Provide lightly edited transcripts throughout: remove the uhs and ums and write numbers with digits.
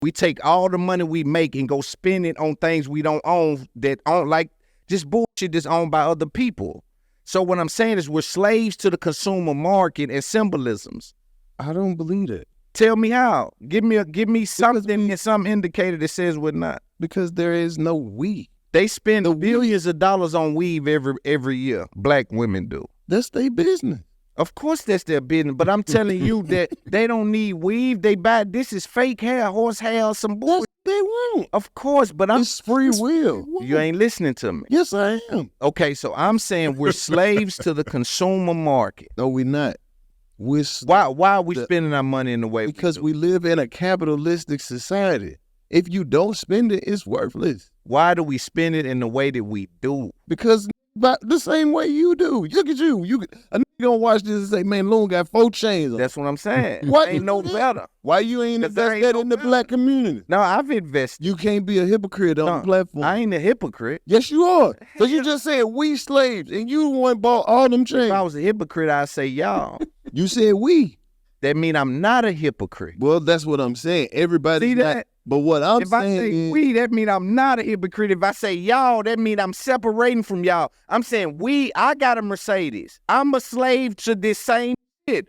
We take all the money we make and go spend it on things we don't own that aren't like just bullshit that's owned by other people. So what I'm saying is we're slaves to the consumer market and symbolisms. I don't believe that. Tell me how. Give me something, some indicator that says we're not. Because there is no we. They spend billions of dollars on weave every year. Black women do. That's their business. Of course that's their business, but I'm telling you that they don't need weave. They buy, this is fake hair, horse hair, some bullshit. They won't. Of course, but it's free will. You ain't listening to me. Yes, I am. Okay, so I'm saying we're slaves to the consumer market. No, we're not. Why are we spending our money in the way because we live in a capitalistic society. If you don't spend it, it's worthless. Why do we spend it in the way that we do? Because the same way you do. Look at you. A nigga gonna watch this and say, man, Loon got 4 chains on. That's what I'm saying. What? Ain't no better. Why you ain't invested in the black community? No, I've invested. You can't be a hypocrite on the platform. I ain't a hypocrite. Yes, you are. So you just said we slaves and you the one bought all them chains. If I was a hypocrite, I'd say y'all. You said we. That mean I'm not a hypocrite. Well, that's what I'm saying. Everybody see that? But what I'm saying if I say is, we, that mean I'm not a hypocrite. If I say y'all, that mean I'm separating from y'all. I'm saying I got a Mercedes. I'm a slave to this same shit.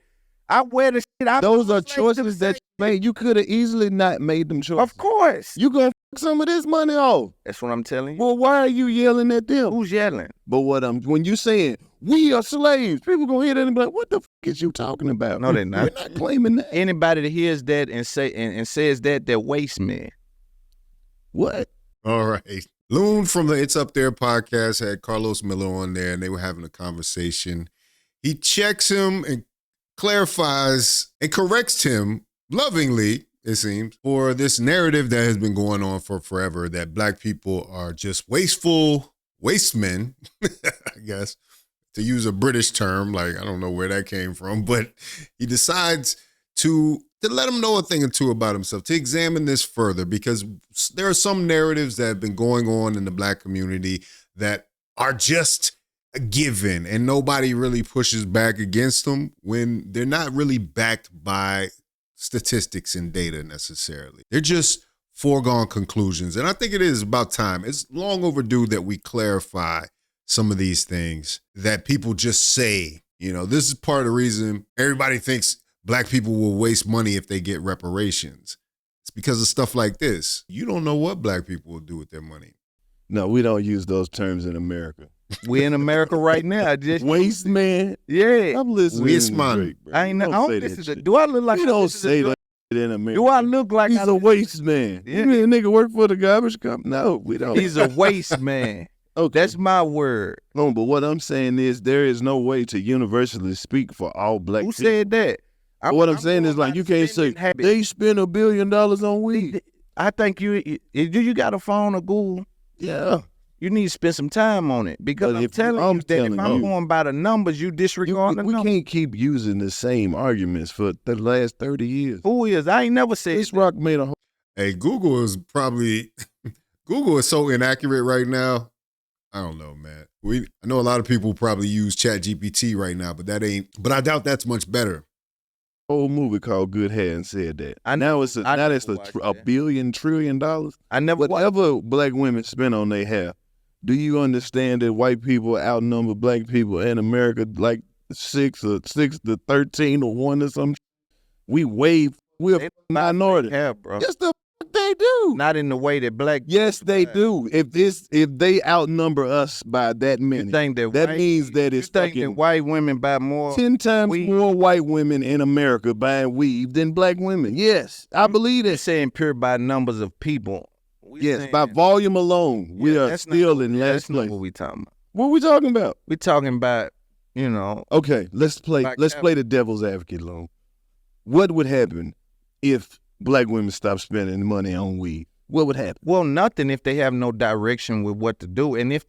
I wear the shit. Those are choices that you made. You could have easily not made them choices. Of course. You gonna fuck some of this money off. That's what I'm telling you. Well, why are you yelling at them? Who's yelling? But when you saying we are slaves, people gonna hear that and be like, what the fuck is you talking about? No, they're not. We're not claiming that. Anybody that hears that and says that, they're waste men. What? All right. Loon from the It's Up There podcast had Karlous Miller on there, and they were having a conversation. He checks him and clarifies and corrects him lovingly, it seems, for this narrative that has been going on for forever, that black people are just wasteful waste men, I guess, to use a British term. Like, I don't know where that came from, but he decides to let him know a thing or two about himself, to examine this further, because there are some narratives that have been going on in the black community that are just a given, and nobody really pushes back against them when they're not really backed by statistics and data necessarily. They're just foregone conclusions. And I think it is about time. It's long overdue that we clarify some of these things that people just say. You know, this is part of the reason everybody thinks black people will waste money if they get reparations. It's because of stuff like this. You don't know what black people will do with their money. No, we don't use those terms in America. We in America right now. Just waste man. Yeah. I'm listening. Waste man. I ain't know. Do I look like you don't say that in America? Do I look like he's a waste man? Yeah. You mean a nigga work for the garbage company? No, we don't. He's a waste man. Okay. That's my word. No, but what I'm saying is there is no way to universally speak for all black people. Who said that? What I'm saying is, like, you can't say they spend $1 billion on weed. I think you got a phone or Google? Yeah. You need to spend some time on it, because I'm telling you that if I'm going by the numbers, you disregard the numbers. We can't keep using the same arguments for the last 30 years. Who is? I ain't never said this. Rock made a whole... Hey, Google is Google is so inaccurate right now. I don't know, man. I know a lot of people probably use ChatGPT right now, but I doubt that's much better. Whole movie called Good Hair and said that. Now it's $1 billion trillion. Whatever black women spend on their hair. Do you understand that white people outnumber black people in America like 6 to 13 or 1 or something? We're a minority. Hair, bro. Yes, the fuck they do. Not in the way that black. Yes, they do. If they outnumber us by that many, that means that it's that white women buy more 10 times more white women in America buying weave than black women. Yes, I believe that. Saying pure by numbers of people. Yes, by volume alone, we are still in last place. That's what we talking about. What are we talking about? We talking about, you know. Okay, let's play the devil's advocate, Lone. What would happen if black women stopped spending money on weed? What would happen? Well, nothing if they have no direction with what to do, and if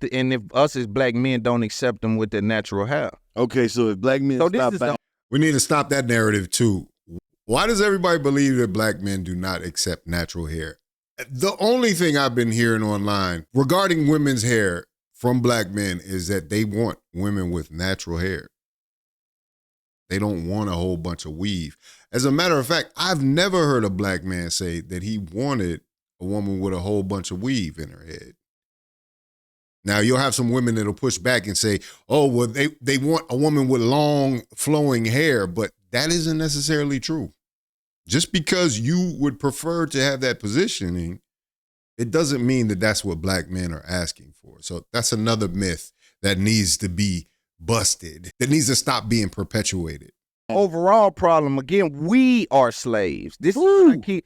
us as black men don't accept them with their natural hair. Okay, so if black men stop, we need to stop that narrative too. Why does everybody believe that black men do not accept natural hair? The only thing I've been hearing online regarding women's hair from black men is that they want women with natural hair. They don't want a whole bunch of weave. As a matter of fact, I've never heard a black man say that he wanted a woman with a whole bunch of weave in her head. Now, you'll have some women that'll push back and say, oh, well, they want a woman with long, flowing hair, but that isn't necessarily true. Just because you would prefer to have that positioning, it doesn't mean that that's what black men are asking for. So that's another myth that needs to be busted, that needs to stop being perpetuated. Overall problem, again, we are slaves. This is key.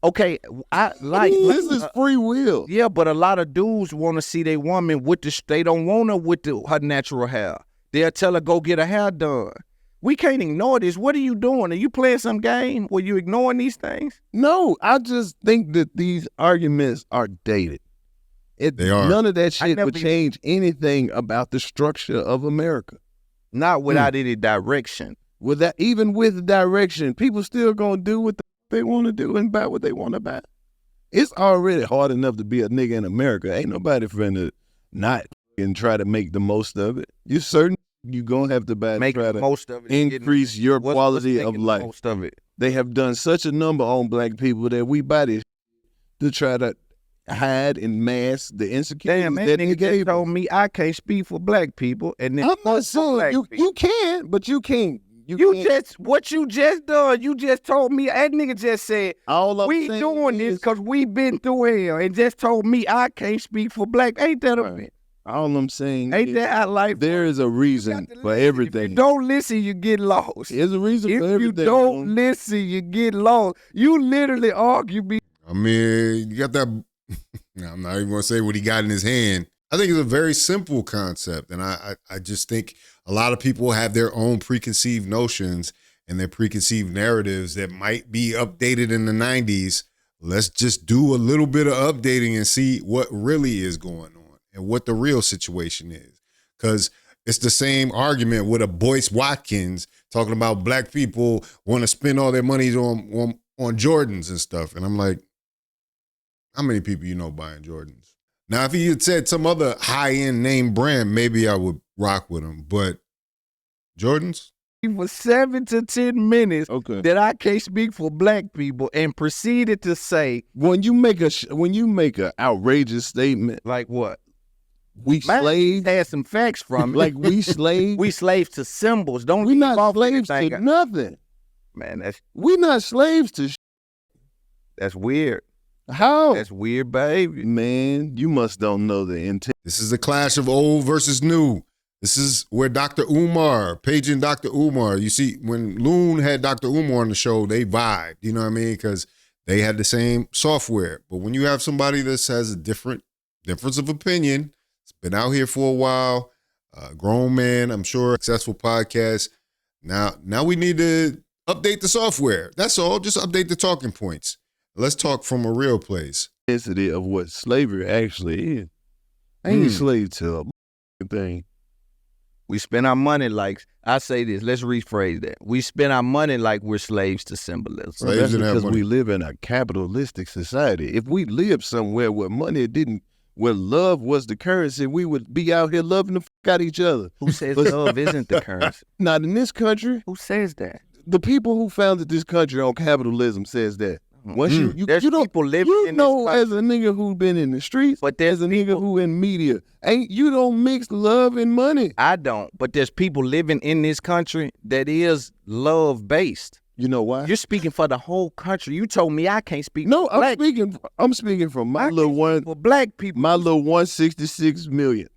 Okay, this is free will. Yeah, but a lot of dudes want to see their woman with they don't want her with her natural hair. They'll tell her, go get her hair done. We can't ignore this. What are you doing? Are you playing some game where you ignoring these things? No, I just think that these arguments are dated. They are. None of that shit would change anything about the structure of America. Not without any direction. Even with direction, people still gonna do what they want to do and buy what they want to buy. It's already hard enough to be a nigga in America. Ain't nobody finna not and try to make the most of it. You certain you gonna have to try to most of it, increase your quality of life. Most of it. They have done such a number on black people that we buy this to try to hide and mask the insecurities. Damn, that nigga gave told me I can't speak for black people, and then I'm not saying you can, but you can't. What you just done, you just told me, that nigga just said, we doing this because we been through hell, and just told me I can't speak for black. Ain't that a bitch? All I'm saying ain't that how life there is a reason for everything. If you don't listen, you get lost. There's a reason for everything. If you don't listen, you get lost. You literally argue me. I mean, you got that, I'm not even going to say what he got in his hand. I think it's a very simple concept, and I just think a lot of people have their own preconceived notions and their preconceived narratives that might be updated in the 90s. Let's just do a little bit of updating and see what really is going on and what the real situation is. Because it's the same argument with a Boyce Watkins talking about black people want to spend all their money on Jordans and stuff. And I'm like, how many people you know buying Jordans? Now, if he had said some other high-end name brand, maybe I would rock with him. But Jordans? For 7 to 10 minutes that I can't speak for black people, and proceeded to say, when you make a outrageous statement, like what? We slaves? Had some facts from it. Like we slaves? We slaves to symbols. We're not slaves to nothing. Man, we're not slaves to That's weird. How? That's weird behavior. Man, you must don't know the intent. This is a clash of old versus new. This is where Dr. Umar, paging Dr. Umar. You see, when Loon had Dr. Umar on the show, they vibed, you know what I mean? Because they had the same software. But when you have somebody that has a difference of opinion, it's been out here for a while, grown man, I'm sure, successful podcast. Now we need to update the software. That's all. Just update the talking points. Let's talk from a real place. Of what slavery actually is. I ain't slave to a thing. We spend our money like, I say this, let's rephrase that. We spend our money like we're slaves to symbolism. Well, that's because we live in a capitalistic society. If we lived somewhere where where love was the currency, we would be out here loving the fuck out each other. Who says love isn't the currency? Not in this country. Who says that? The people who founded this country on capitalism says that. Once you don't, people living in this as a nigga who been in the streets, but there's a nigga who in media, you don't mix love and money. I don't, but there's people living in this country that is love based. You know why? You're speaking for the whole country. You told me I can't speak. No, for I'm speaking from my little one for black people. My little 166 million.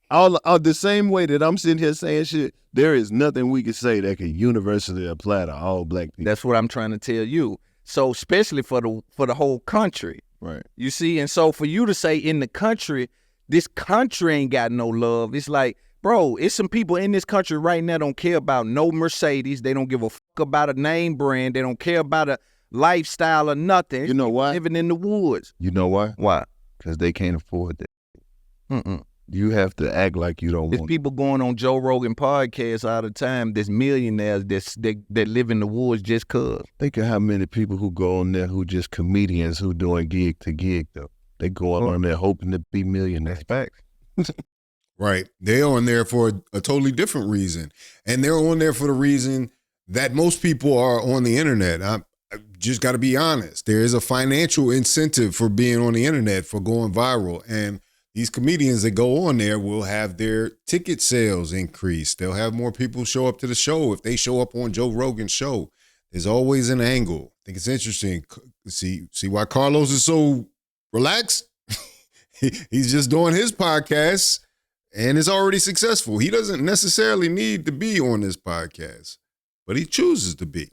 All the same way that I'm sitting here saying shit, there is nothing we can say that can universally apply to all black people. That's what I'm trying to tell you. So especially for the whole country. Right. You see, and so for you to say in the country, this country ain't got no love, it's like, bro, it's some people in this country right now don't care about no Mercedes. They don't give a fuck about a name brand. They don't care about a lifestyle or nothing. You know why? Living in the woods. You know why? Why? Because they can't afford that. You have to act like you don't want. There's people going on Joe Rogan podcasts all the time. There's millionaires that live in the woods just cause. Think of how many people who go on there who just comedians who doing gig to gig though. They go on there hoping to be millionaires. Facts. Right. They're on there for a totally different reason. And they're on there for the reason that most people are on the internet. I just got to be honest. There is a financial incentive for being on the internet, for going viral. And these comedians that go on there will have their ticket sales increase. They'll have more people show up to the show. If they show up on Joe Rogan's show, there's always an angle. I think it's interesting. See why Karlous is so relaxed? He's just doing his podcast and is already successful. He doesn't necessarily need to be on this podcast, but he chooses to be.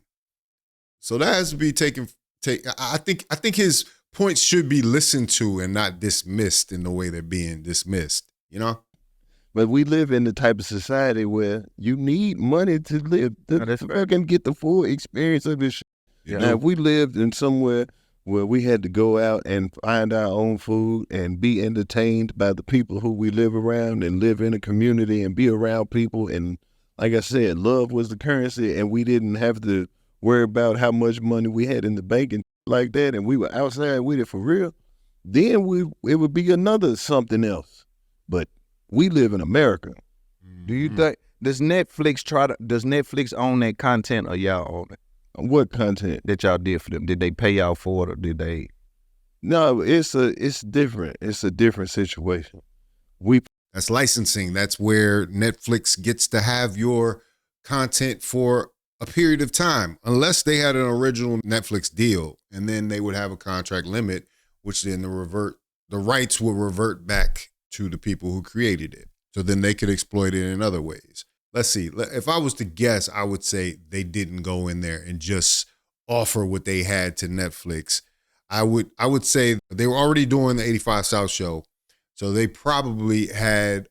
So that has to be taken. I think his points should be listened to and not dismissed in the way they're being dismissed, you know? But we live in the type of society where you need money to live. Can get the full experience of this shit. Yeah. Now, if we lived in somewhere where we had to go out and find our own food and be entertained by the people who we live around and live in a community and be around people, and like I said, love was the currency, and we didn't have to worry about how much money we had in the bank and like that, and we were outside with it for real, then it would be another something else. But we live in America. Do you think does Netflix own that content, or y'all own it? What content that y'all did for them? Did they pay y'all for it, or did they? No, it's different. It's a different situation. That's licensing. That's where Netflix gets to have your content for a period of time, unless they had an original Netflix deal, and then they would have a contract limit, which then the rights will revert back to the people who created it. So then they could exploit it in other ways. Let's see. If I was to guess, I would say they didn't go in there and just offer what they had to Netflix. I would say they were already doing the 85 South show, so they probably had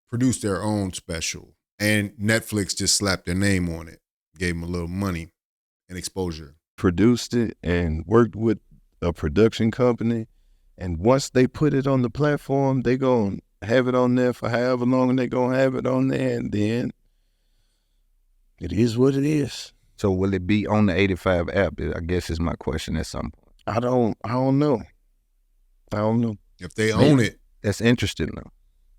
produced their own special, and Netflix just slapped their name on it, gave them a little money and exposure. Produced it and worked with a production company, and once they put it on the platform, they gonna have it on there for however long they gonna have it on there, and then it is what it is. So will it be on the 85 app? I guess is my question at some point. I don't know. If they own it. That's interesting though.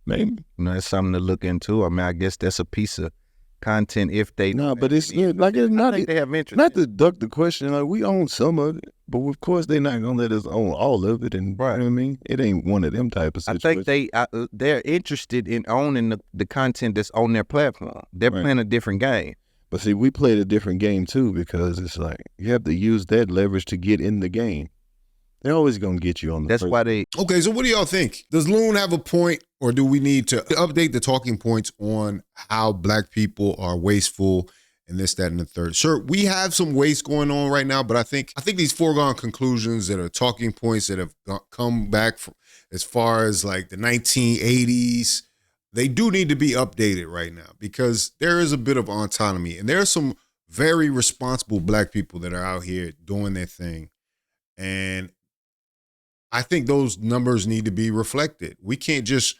Maybe. That's something to look into. I mean, I guess that's a piece of content if they. No, but it's like it's not. They have interest. Not to duck the question. Like, we own some of it, but of course they're not gonna let us own all of it. And right. You know what I mean, it ain't one of them type of situations. I think they're interested in owning the content that's on their platform. They're playing a different game. But see, we played a different game too, because it's like you have to use that leverage to get in the game. They're always gonna get you on the. That's why they. Okay, so what do y'all think? Does Loon have a point, or do we need to update the talking points on how Black people are wasteful and this, that, and the third? Sure, we have some waste going on right now, but I think these foregone conclusions that are talking points that have come back from as far as like the 1980s, they do need to be updated right now, because there is a bit of autonomy, and there are some very responsible Black people that are out here doing their thing, and I think those numbers need to be reflected. We can't just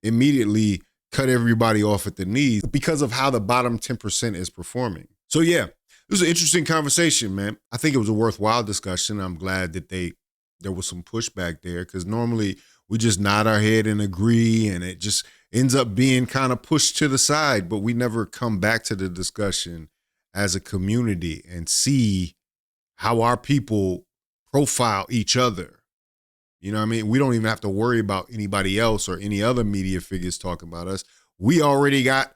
immediately cut everybody off at the knees because of how the bottom 10% is performing. So yeah, this was an interesting conversation, man. I think it was a worthwhile discussion. I'm glad that there was some pushback there, because normally we just nod our head and agree, and it just ends up being kind of pushed to the side, but we never come back to the discussion as a community and see how our people profile each other. You know what I mean? We don't even have to worry about anybody else or any other media figures talking about us. We already got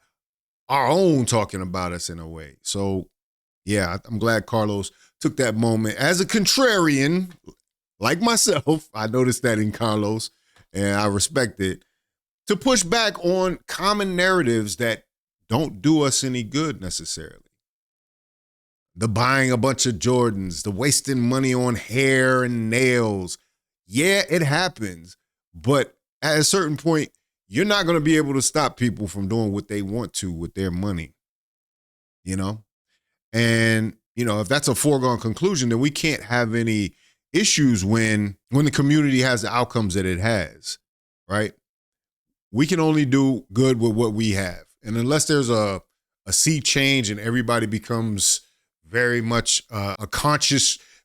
our own talking about us in a way. So, yeah, I'm glad Karlous took that moment. As a contrarian, like myself, I noticed that in Karlous, and I respect it, to push back on common narratives that don't do us any good necessarily. The buying a bunch of Jordans, the wasting money on hair and nails. Yeah, it happens, but at a certain point, you're not going to be able to stop people from doing what they want to with their money, you know? And, you know, if that's a foregone conclusion, then we can't have any issues when the community has the outcomes that it has, right? We can only do good with what we have. And unless there's a sea change and everybody becomes very much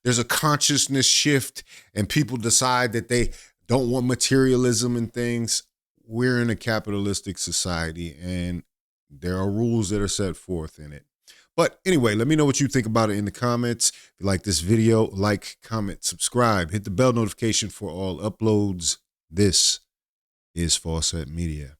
there's a consciousness shift, and people decide that they don't want materialism and things. We're in a capitalistic society, and there are rules that are set forth in it. But anyway, let me know what you think about it in the comments. If you like this video, like, comment, subscribe, hit the bell notification for all uploads. This is Fawcett Media.